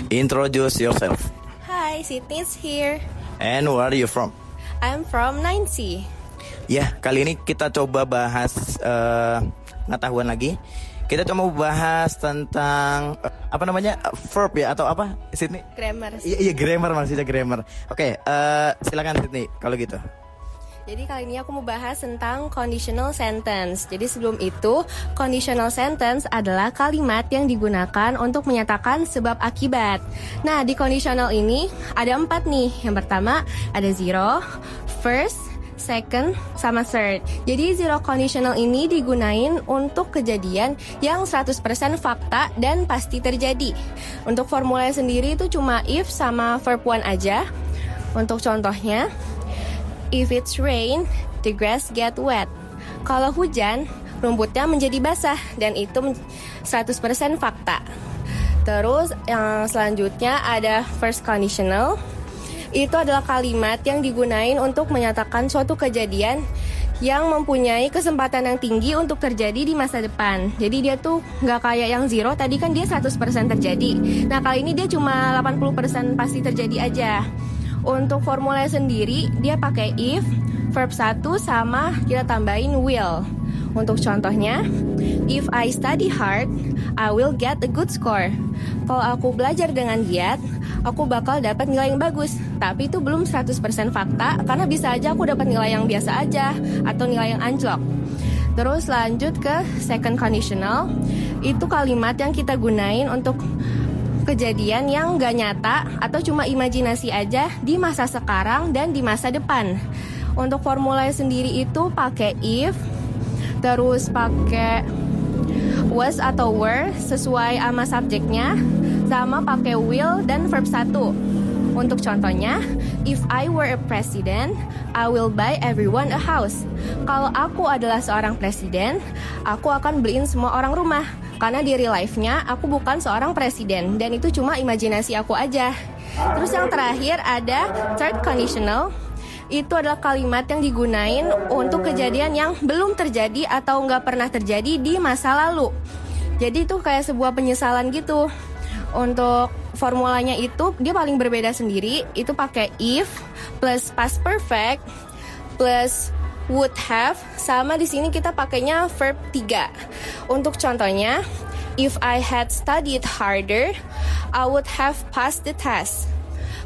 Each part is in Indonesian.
Introduce yourself. Hi, Sydney's here. And where are you from? I'm from 9C. Ya, kali ini kita coba bahas pengetahuan lagi. Kita coba bahas tentang apa namanya, verb ya atau apa, Sydney? Grammar. Iya, grammar, maksudnya grammar. Oke, silakan Sydney kalau gitu. Jadi kali ini aku mau bahas tentang conditional sentence. Jadi sebelum itu, conditional sentence adalah kalimat yang digunakan untuk menyatakan sebab akibat. Nah, di conditional ini ada 4 nih. Yang pertama ada zero, first, second, sama third. Jadi zero conditional ini digunain untuk kejadian yang 100% fakta dan pasti terjadi. Untuk formulanya sendiri itu cuma if sama verb one aja. Untuk contohnya, if it's rain, the grass get wet. Kalau hujan, rumputnya menjadi basah dan itu 100% fakta. Terus yang selanjutnya ada first conditional. Itu adalah kalimat yang digunain untuk menyatakan suatu kejadian yang mempunyai kesempatan yang tinggi untuk terjadi di masa depan. Jadi dia tuh nggak kayak yang zero, tadi kan dia 100% terjadi. Nah, kali ini dia cuma 80% pasti terjadi aja. Untuk formula sendiri, dia pakai if, verb 1 sama kita tambahin will. Untuk contohnya, if I study hard, I will get a good score. Kalau aku belajar dengan giat, aku bakal dapat nilai yang bagus. Tapi itu belum 100% fakta, karena bisa aja aku dapat nilai yang biasa aja, atau nilai yang anjlok. Terus lanjut ke second conditional. Itu kalimat yang kita gunain untuk kejadian yang gak nyata atau cuma imajinasi aja di masa sekarang dan di masa depan. Untuk formula sendiri itu pakai if, terus pakai was atau were sesuai sama subjeknya, sama pakai will dan verb 1. Untuk contohnya, if I were a president, I will buy everyone a house. Kalau aku adalah seorang presiden, aku akan beliin semua orang rumah. Karena di real life-nya aku bukan seorang presiden dan itu cuma imajinasi aku aja. Terus yang terakhir ada third conditional. Itu adalah kalimat yang digunain untuk kejadian yang belum terjadi atau nggak pernah terjadi di masa lalu. Jadi itu kayak sebuah penyesalan gitu. Untuk formulanya itu dia paling berbeda sendiri. Itu pakai if plus past perfect plus would have, sama di sini kita pakainya verb 3. Untuk contohnya, if I had studied harder, I would have passed the test.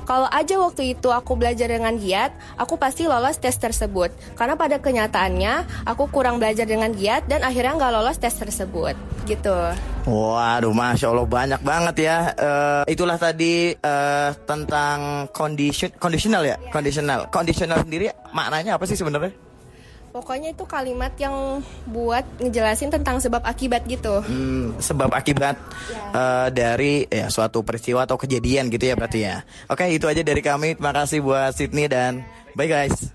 Kalau aja waktu itu aku belajar dengan giat, aku pasti lolos tes tersebut. Karena pada kenyataannya, aku kurang belajar dengan giat dan akhirnya nggak lolos tes tersebut. Gitu. Waduh, Masya Allah, banyak banget ya. Itulah tadi tentang conditional ya? Conditional. Conditional sendiri maknanya apa sih sebenarnya? Pokoknya itu kalimat yang buat ngejelasin tentang sebab akibat gitu. Sebab akibat dari suatu peristiwa atau kejadian gitu ya berarti ya. Oke, itu aja dari kami. Terima kasih buat Sydney dan bye guys.